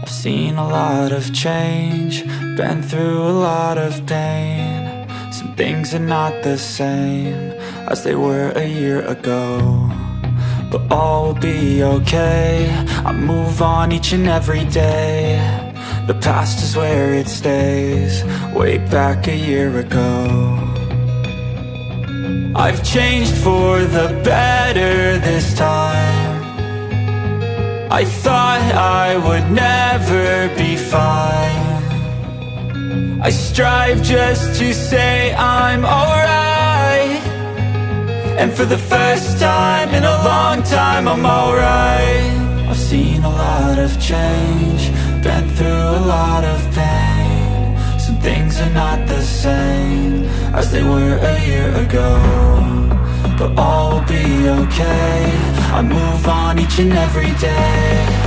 I've seen a lot of change, been through a lot of pain. Some things are not the same as they were a year ago, but all will be okay. I move on each and every day. The past is where it stays, way back a year ago. I've changed for the better this time. I thought I would never be fine. I strive just to say I'm alright, and for the first time in a long time I'm alright. I've seen a lot of change, been through a lot of pain. Some things are not the same as they were a year ago, but all will be okay. I move on each and every day.